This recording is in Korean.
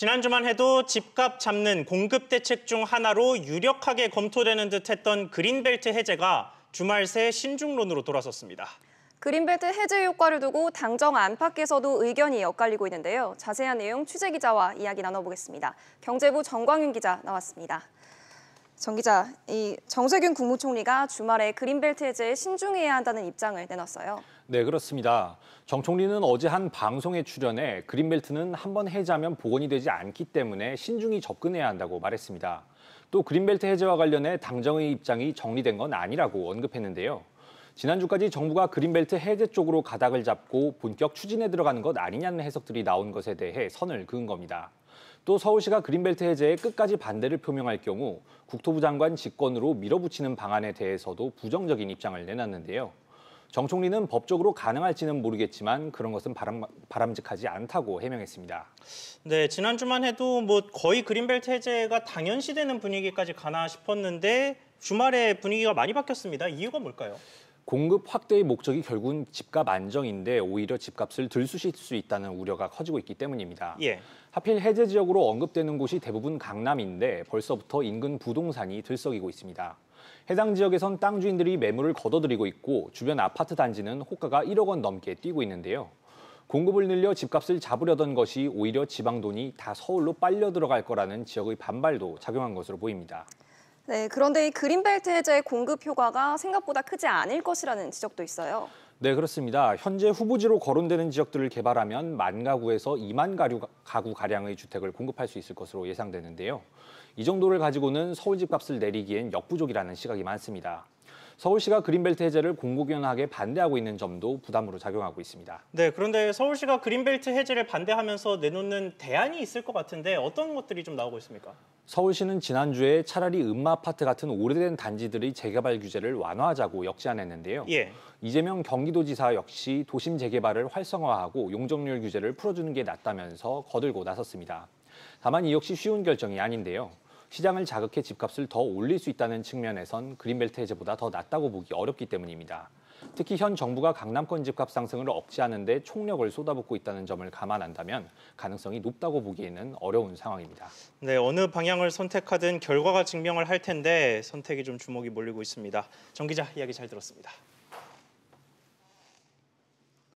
지난주만 해도 집값 잡는 공급 대책 중 하나로 유력하게 검토되는 듯했던 그린벨트 해제가 주말 새 신중론으로 돌아섰습니다. 그린벨트 해제 효과를 두고 당정 안팎에서도 의견이 엇갈리고 있는데요. 자세한 내용 취재기자와 이야기 나눠보겠습니다. 경제부 정광윤 기자 나왔습니다. 정 기자, 정세균 국무총리가 주말에 그린벨트 해제에 신중해야 한다는 입장을 내놨어요. 네, 그렇습니다. 정 총리는 어제 한 방송에 출연해 그린벨트는 한번 해제하면 복원이 되지 않기 때문에 신중히 접근해야 한다고 말했습니다. 또 그린벨트 해제와 관련해 당정의 입장이 정리된 건 아니라고 언급했는데요. 지난주까지 정부가 그린벨트 해제 쪽으로 가닥을 잡고 본격 추진에 들어가는 것 아니냐는 해석들이 나온 것에 대해 선을 그은 겁니다. 또 서울시가 그린벨트 해제에 끝까지 반대를 표명할 경우 국토부 장관 직권으로 밀어붙이는 방안에 대해서도 부정적인 입장을 내놨는데요. 정 총리는 법적으로 가능할지는 모르겠지만 그런 것은 바람직하지 않다고 해명했습니다. 네, 지난주만 해도 거의 그린벨트 해제가 당연시되는 분위기까지 가나 싶었는데 주말에 분위기가 많이 바뀌었습니다. 이유가 뭘까요? 공급 확대의 목적이 결국은 집값 안정인데 오히려 집값을 들쑤실 수 있다는 우려가 커지고 있기 때문입니다. 예. 하필 해제 지역으로 언급되는 곳이 대부분 강남인데 벌써부터 인근 부동산이 들썩이고 있습니다. 해당 지역에선 땅 주인들이 매물을 걷어들이고 있고 주변 아파트 단지는 호가가 1억 원 넘게 뛰고 있는데요. 공급을 늘려 집값을 잡으려던 것이 오히려 지방 돈이 다 서울로 빨려 들어갈 거라는 지역의 반발도 작용한 것으로 보입니다. 네, 그런데 이 그린벨트 해제의 공급 효과가 생각보다 크지 않을 것이라는 지적도 있어요. 네, 그렇습니다. 현재 후보지로 거론되는 지역들을 개발하면 10,000가구에서 20,000가구가량의 주택을 공급할 수 있을 것으로 예상되는데요. 이 정도를 가지고는 서울 집값을 내리기엔 역부족이라는 시각이 많습니다. 서울시가 그린벨트 해제를 공공연하게 반대하고 있는 점도 부담으로 작용하고 있습니다. 네, 그런데 서울시가 그린벨트 해제를 반대하면서 내놓는 대안이 있을 것 같은데 어떤 것들이 좀 나오고 있습니까? 서울시는 지난주에 차라리 음마아파트 같은 오래된 단지들의 재개발 규제를 완화하자고 역제안했는데요. 예. 이재명 경기도지사 역시 도심 재개발을 활성화하고 용적률 규제를 풀어주는 게 낫다면서 거들고 나섰습니다. 다만 이 역시 쉬운 결정이 아닌데요. 시장을 자극해 집값을 더 올릴 수 있다는 측면에선 그린벨트 해제보다 더 낫다고 보기 어렵기 때문입니다. 특히 현 정부가 강남권 집값 상승을 억제하는 데 총력을 쏟아붓고 있다는 점을 감안한다면 가능성이 높다고 보기에는 어려운 상황입니다. 네, 어느 방향을 선택하든 결과가 증명을 할 텐데 선택이 좀 주목이 몰리고 있습니다. 정 기자 이야기 잘 들었습니다.